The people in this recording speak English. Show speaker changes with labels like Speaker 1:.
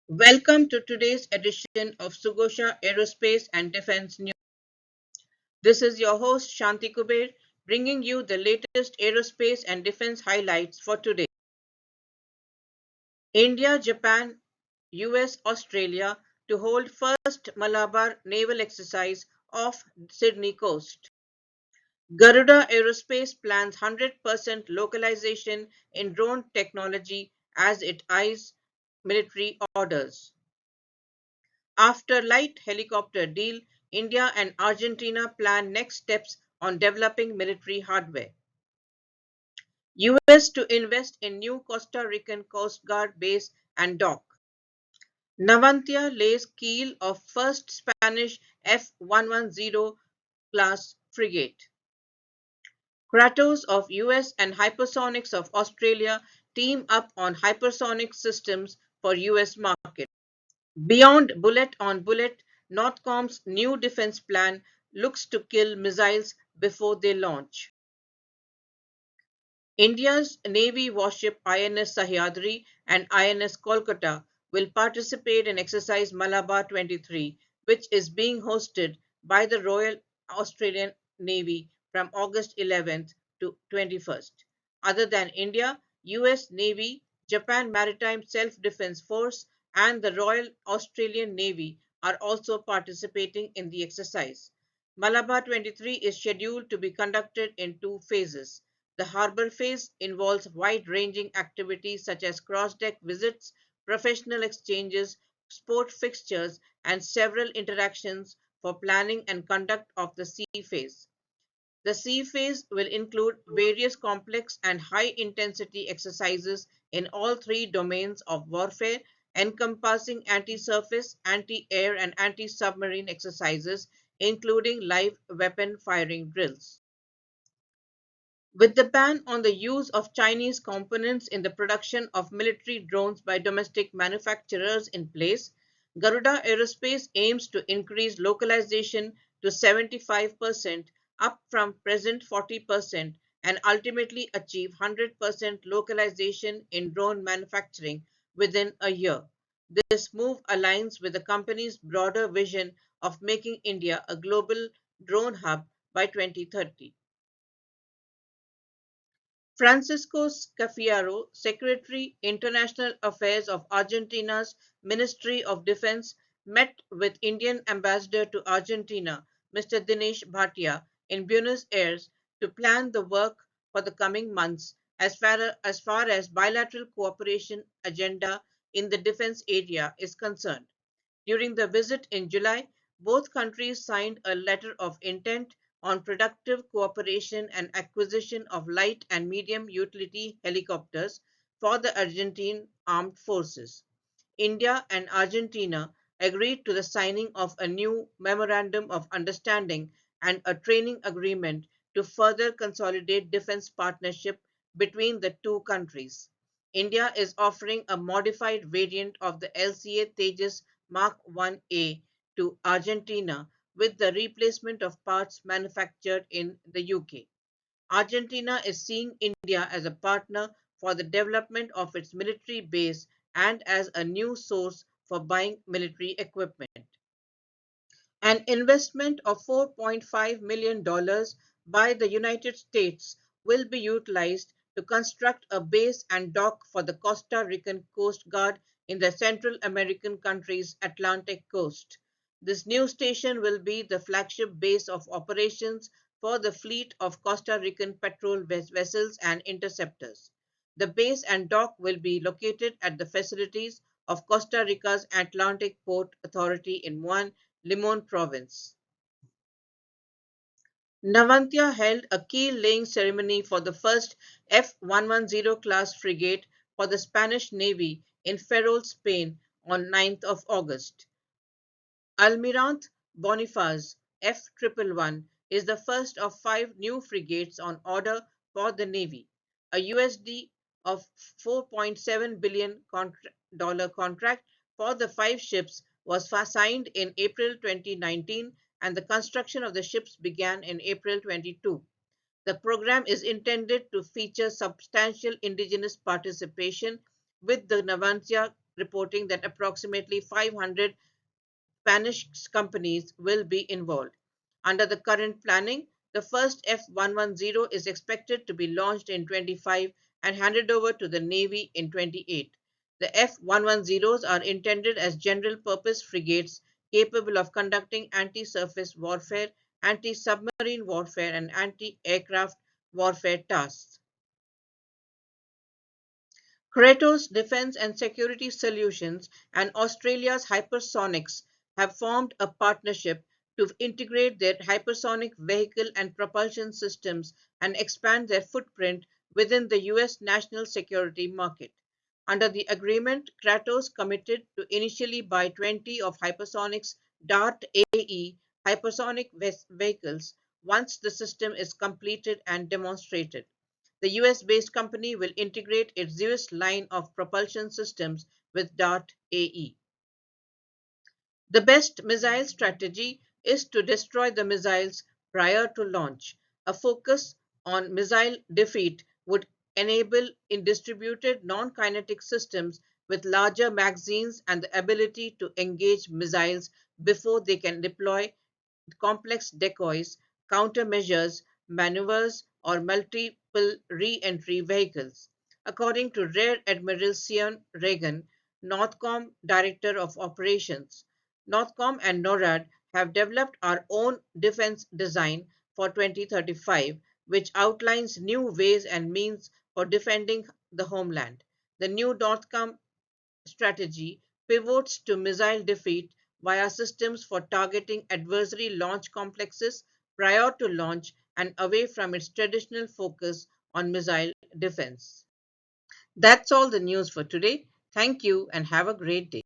Speaker 1: Welcome to today's edition of Sugosha Aerospace and Defense News. This is your host Shanti Kuber, bringing you the latest aerospace and defense highlights for today. India, Japan, US, Australia to hold first Malabar naval exercise off Sydney coast. Garuda Aerospace plans 100% localization in drone technology as it eyes military orders. After light helicopter deal, India and Argentina plan next steps on developing military hardware. US to invest in new Costa Rican Coast Guard base and dock. Navantia lays keel of first Spanish F-110 class frigate. Kratos of US and Hypersonix of Australia team up on hypersonic systems for US market. Beyond bullet-on-bullet, NORTHCOM's new defense plan looks to kill missiles before they launch. India's Navy warship INS Sahyadri and INS Kolkata will participate in exercise Malabar 23, which is being hosted by the Royal Australian Navy from August 11th to 21st. Other than India, US Navy, Japan Maritime Self-Defense Force, and the Royal Australian Navy are also participating in the exercise. Malabar 23 is scheduled to be conducted in two phases. The harbour phase involves wide-ranging activities such as cross-deck visits, professional exchanges, sport fixtures, and several interactions for planning and conduct of the sea phase. The sea phase will include various complex and high-intensity exercises in all three domains of warfare, encompassing anti-surface, anti-air, and anti-submarine exercises, including live weapon firing drills. With the ban on the use of Chinese components in the production of military drones by domestic manufacturers in place, Garuda Aerospace aims to increase localization to 75%, up from present 40%, and ultimately achieve 100% localization in drone manufacturing within a year. This move aligns with the company's broader vision of making India a global drone hub by 2030. Francisco Scafiero, Secretary, International Affairs of Argentina's Ministry of Defense, met with Indian Ambassador to Argentina, Mr. Dinesh Bhatia, in Buenos Aires to plan the work for the coming months as far as bilateral cooperation agenda in the defense area is concerned. During the visit in July, both countries signed a letter of intent on productive cooperation and acquisition of light and medium utility helicopters for the Argentine armed forces. India and Argentina agreed to the signing of a new memorandum of understanding and a training agreement to further consolidate defense partnership between the two countries. India is offering a modified variant of the LCA Tejas Mark 1A to Argentina with the replacement of parts manufactured in the UK. Argentina is seeing India as a partner for the development of its military base and as a new source for buying military equipment. An investment of $4.5 million by the United States will be utilized to construct a base and dock for the Costa Rican Coast Guard in the Central American country's Atlantic coast. This new station will be the flagship base of operations for the fleet of Costa Rican patrol vessels and interceptors. The base and dock will be located at the facilities of Costa Rica's Atlantic Port Authority in Juan Limon Province. Navantia held a keel laying ceremony for the first F-110 class frigate for the Spanish Navy in Ferrol, Spain on 9th of August. Almirante Boniface F111 is the first of five new frigates on order for the Navy. A USD of $4.7 billion contract for the five ships was signed in April 2019 and the construction of the ships began in April 22. The program is intended to feature substantial indigenous participation with the Navantia reporting that approximately 500 Spanish companies will be involved. Under the current planning, the first F-110 is expected to be launched in 25 and handed over to the Navy in 28. The F-110s are intended as general-purpose frigates capable of conducting anti-surface warfare, anti-submarine warfare, and anti-aircraft warfare tasks. Kratos Defence and Security Solutions and Australia's Hypersonix have formed a partnership to integrate their hypersonic vehicle and propulsion systems and expand their footprint within the US national security market. Under the agreement, Kratos committed to initially buy 20 of Hypersonix DART AE hypersonic vehicles once the system is completed and demonstrated. The US-based company will integrate its Zeus line of propulsion systems with DART AE. The best missile strategy is to destroy the missiles prior to launch. A focus on missile defeat would enable in distributed non-kinetic systems with larger magazines and the ability to engage missiles before they can deploy complex decoys, countermeasures, maneuvers, or multiple re-entry vehicles. According to Rear Admiral Sean Reagan, NORTHCOM Director of Operations, NORTHCOM and NORAD have developed our own defense design for 2035, which outlines new ways and means for defending the homeland. The new NORTHCOM strategy pivots to missile defeat via systems for targeting adversary launch complexes prior to launch and away from its traditional focus on missile defense. That's all the news for today. Thank you and have a great day.